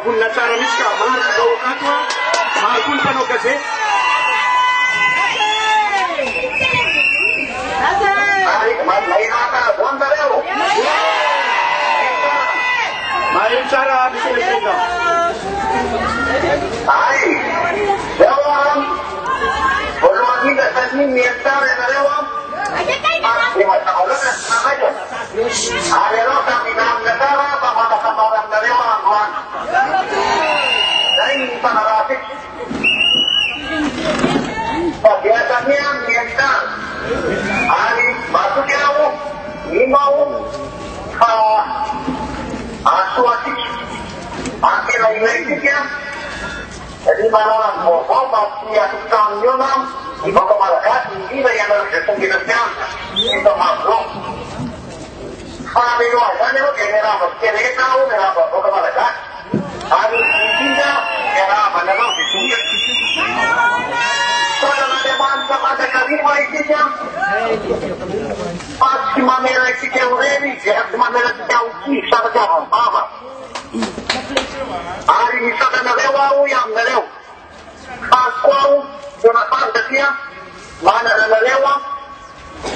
vonina tsara misy ka maro zao akato maro koa ny mpanao gazety maheno tsara misy leponga ay zao voalohany indrindra zany mihaino tsara ianareo ary anao taminamina tsara mba manakamara aminareo androany zay ny fanarafiky fa diatania mihaino tsara ary matoky aho ino aho fa asoatsika antena ilaitika ry manao ny vaovao mba tsy atokotraminy io na ny vaoka malagasy indrindra ianareo zay tongenasiana eto Magro fa miloha zany aloha dia miarahaba sy rehetra aho miarahaba vaoka malagasy ary indrindra miarahabany anao zay tonga sadan'Andriamanitra manjakariva isika fa tsy mamera isika eo reny dia tsy mamera isika ao ty saratiavam-bava ary misadanareo aho aminareo fazoko aho eo natany satria manananareo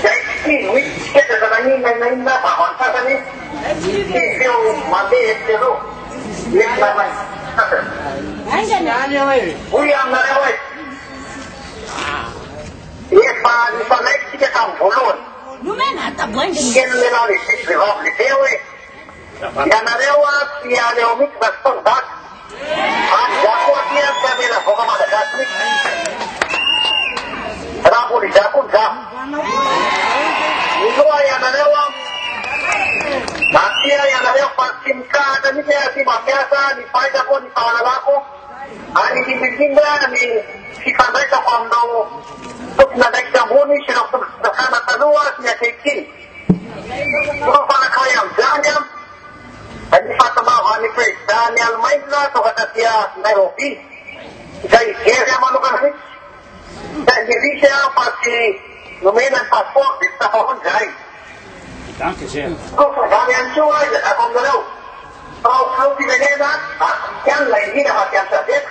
zay tsy misy tsikeza zanainona na inona vavany sasany tsy feo mandeha etzereo entinanay hoy aminareo e efa nifanaiky tsika tamin'ny voalohany kena lehilahy lesisy vehivavy lehibe hoe ianareo tsy ale eo mihitsy na tsy taony daty ary za koa tia tsy amena vaoka malagasy mihitsy raha mbola izako ny za miloha ianareo natia ianareo fa tsy mikahatra mihitsy ty mampiasa ny faitako ny fahalalako ary indrindrindrindra ny fifandraisako aminao tokony andraiky ambony sy nao fitondrakana taloha sy ny akehitkiny no fanakay amin'izany ny fahatamavany président ny Allemagne tonga tatia Nairobi izay gery manokana mihitsy zay mirisy fa tsy nomena ny passeport dia tsy tafahony zay kofa zany ihany koa izakako aminareo ao filoham-pirenena afrikana indrindra fa ty amsadeka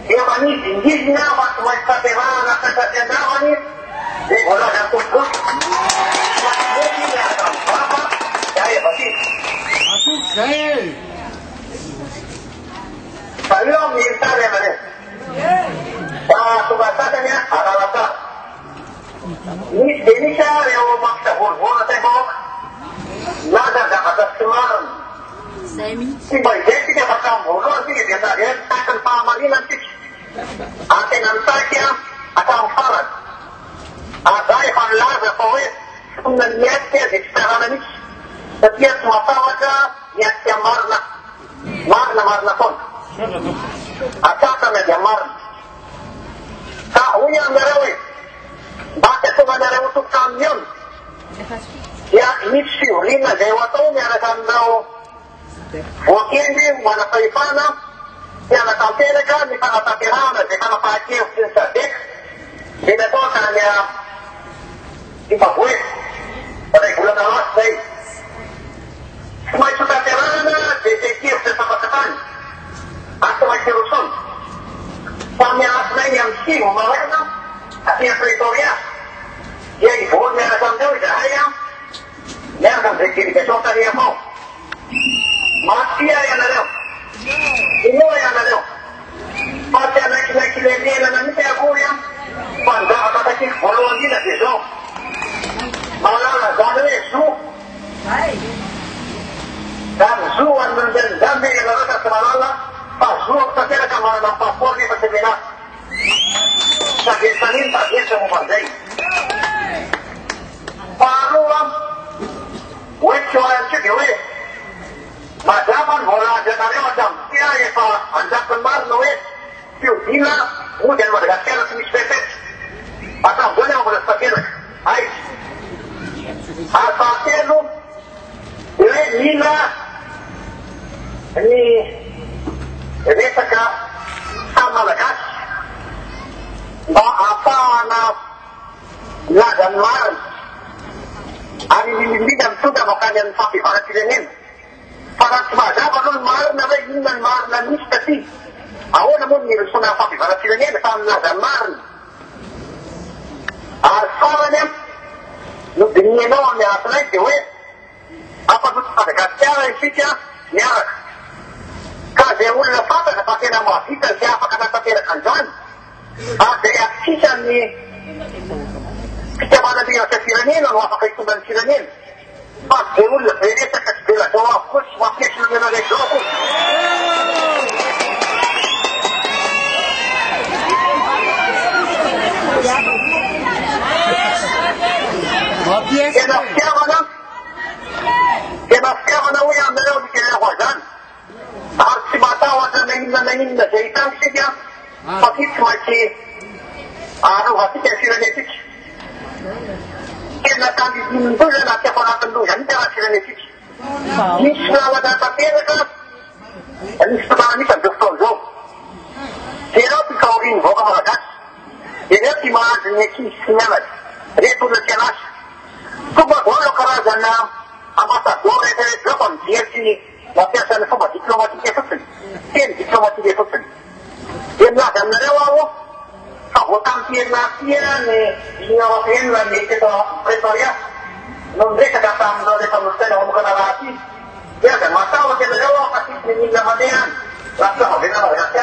dia manisy indizina fa tsy maintsy tanterahana kasatry andavany dia voalaza tokoboky mety miaraka amin'ny baba zay efa ty fa io military ianareo fa tonga sasany arara tsara misy dia misy reo mampisavolovona tay vahoaka na zavatra tsy marina tsy mba izay tsika fa tamin'ny voalohany tsika dia taky ny fahamarina tsika antena mitaky atamin'ny farany aza efa milaza fa hoe fonina ny miatsika dia tsy tarana mihitsy satria tsy matahotra miatsika marina marina foana atsakana dia marina ka hoy aminareo hoe mba tsy atonga anareo tokotra aminy ony dia misy fivoriana zay ho atao miaraka aminao voakendry manafahefana sy hanantanteraka ny fanatanterahana zay fanapahakevitsy ny sadeka dia natao tany Zimbabwe ray volana lasy zay tsy maintsy ho tanterahana dia zay kevitsy ny fampakatany ary tsy maintsy mirosony fa mialatsinainy amin'ny simo marina atia Pretoria dia ivory miaraka amindreo izahay miaraka amizay délégation tariako ao matia ianareo inoa ianareo fa tsy anaikinaiky lemenana mihitsy akory fa ny zavatatakiko voalohany indrindra dia zao malala zany hoe zo zany zo an'zany ianareo ka tsy malala fa zo tanteraka manana ny passeport nefa tsy mena sagesan'iny tagesa momban'izay faharoa hoe tsy hoayantsika dia hoe mazava ny voalazy anareo hatramin'ny tia efa anjakony marina hoe fiodina mody any Madagasikara tsy misy fefety hatramin'izany aho mbola tsy tanteraka ay ary fahatelo dia hoe mila ny resaka samy malagasy mba ahafahana laza ny marina ary indrindra mitondra makany amin'ny fampihavanana-pirenena fa raha tsy mazava aloha ny marina hoe inona ny marina misy taty ahoana moa ny resona fampihavanana fa minaza ny marina ary farany a no dinianao amin'ny alatsinainy dia hoe ampanoto Madagasikara isika miaraka ka zay olona fantatra fa tena mahavita sy afaka hanantanteraka an'izany ary zay atsisa ny fitiavanana sy firenena no afaka hitondra ny firenena fa zay olona be resaka sy be lazao avokoa sy mampiesina ny anareo zao koa tena fitiavana hoe aminareo ny tenena ho azany ary tsy matahotra na inona zay hitany sika fa ty tsy maintsy anaovatsika ny firenetsika tena tandidinindroza na ty afanatindroza ny tena firenetsika misy filalana tanteraka misy tolana misy am'izao fotoana zao tena ty kaoriny vaoka malagasy tena ty mahandro ny ankizy sy mianatra rehetra olona tsy anasa fomba voalo karazana ambassador rehetrarehetra zao fa mijery mampiasa ny fomba diplomatique fotsiny teny diplomatique fotsiny dia milaza aminareo aho fa voatampiena tia ny union européenne ny teto pretoria no miresaka taminao rehefa nolotsaina manokana raha ty dia da matahotra anareo aho fa tsisy ny milina mandeha any raha tsy zavena Madagasikara hoe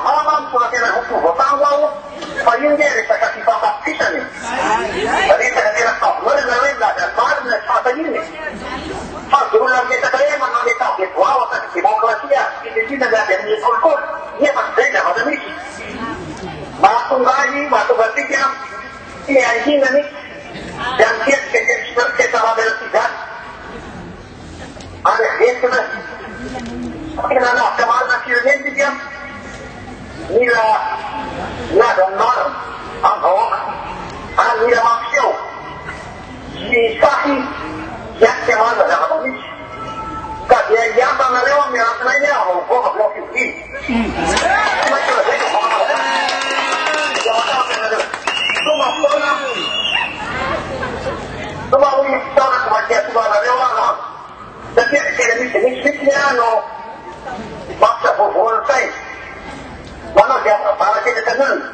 Ravalomanana votango aho fa io nge resaka fifampapisany resaka tena favolana hoe milaza marina tsy fantaniny fa zay olona miresaka hoe manao le tao de voao akaty demokrasia filipina miady amin'ny kolikoly nefa tsy zay zavatra misy mahatonga azy mahatonga atsika ty anginany de amiketiketesarabela ty zany ary resina tena nafika marina fireneny tsika mila milaza ny marina amin'ny vahoaka ary mila mampiseho sy sahy hiatika marina zavatra misy ka dia hianta anareo amin'ny alatsinainy aho vaovao avao fivoriana toma fotoana toma hoy fotoana tsy maintsy atoba anareo aho satria tena misy no mampiasa vaovaony sainy manao dia baraketraka an'olona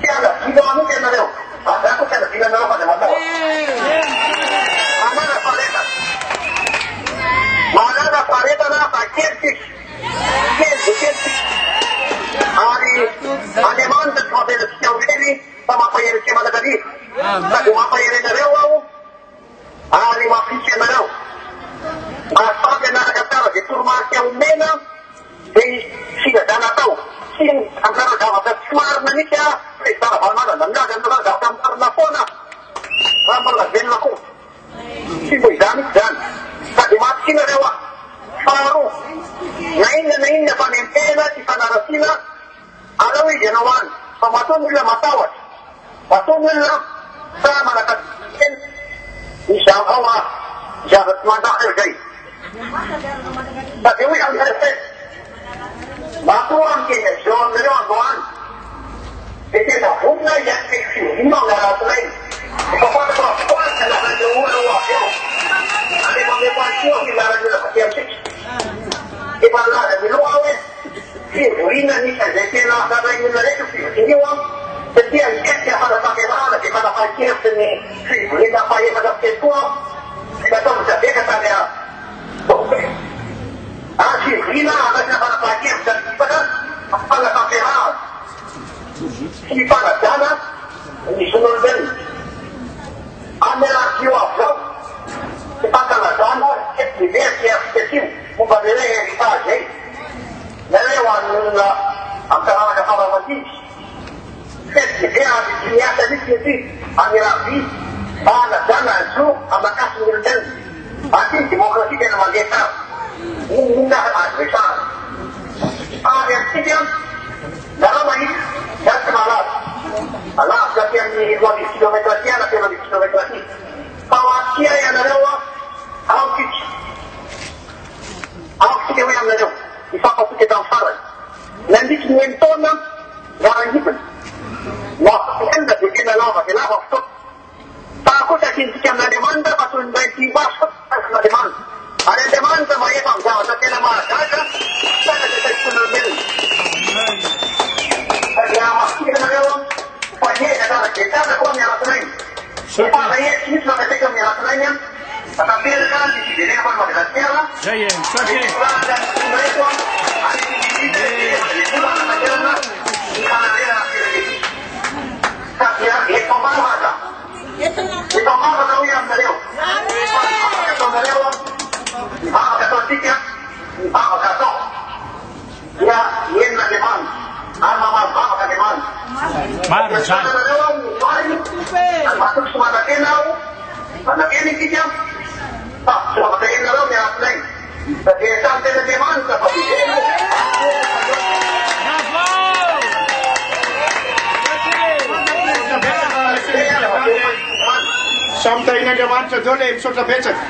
tsy anavila mihitsy ianareo azako tsy anavila anareo fa de matao manana faretana fa kelytsika kely ary Andriamanitra tsy mampelatsika oreny fa mampaherytsika Malagasy sady mampahery anareo aho ary mampitsy anareo mahafampy anaraka tsara zay toromarika omena dia filazana atao sy amizara zavatra tsy marina mihitsy a president Ravalomanana milaza amizara zavatra marina foana raha mbola velona koa sy mbo izany mihitsy zany sady mampitsinareo a faharoa na inona fa nentena sy fanarasiana alao izy ianao any fa matoa ny olona matahotra matoa ny olona sa manakateny izao a zava-tsy mandaka eo zay sady hoe am'resety matoa am'kenya zao aminareo androany de tena vonina iaty fivoriana amin'ny alatsinainy efa fantako rafokoany anarandreo olona ho avy eo alefa mepantsio filaran'olona faty amitsika efa laza miloha hoe fivoriana nisan'izay tena zarain'olona rehetra fivorian'io a satria miketika fanafampihavanana de fanafankevitsy ny fivoriana faefatra fitekoa natao mizabeka tany a fivoriana anasina fanafahakevitra ifaka fanafampihavanana sy fanajana ny zon'olombelona amerantsio avao sy fankalazana diversy architecture momba le hoe héritage zay nareo an'olona am'taranaka faramatidy fety divers sy miasa misy ty ameravi fanajana zo amakasy ny olombelona aty demokrasia tena mandeha tsara inona adresana ary amitsika dara mahita dasy malaza alavitra ty amin'ny 8 kilometra ty na 13 kilometra ty fa hoatia ianareo a aotsika hoe aminareo ifampatoky tam'ny farany ny taona varangipany maenina de tena lava de lava foto fa kosa kintsika amin'andriamanitra fa toy ny maitivaso amin'andriamanitra ary andriamanitra mahefa amin'ny zavatra tena mahagaga sana de taitonamelona dia masikanareo fa nieza tara de tara koa mialatsinainy fahaetsy misy makateka mialatsinainy ataperaka ny fiverena fa ny madagasikara Ipamavaka hoy aminareo. Mivavaka atao tsika, mivavaka atao. Dia enina andriamanitra, ary mamavavaka andriamanitra. Maro zany. Anareo mivoariny, ary matoky somanakena aho, manakena isika, fa zavatra enareo mialatsinainy. Dia samy tena andriamanitra fa videna. Samy tahin'andriamanitra dao le misaotra betsaka.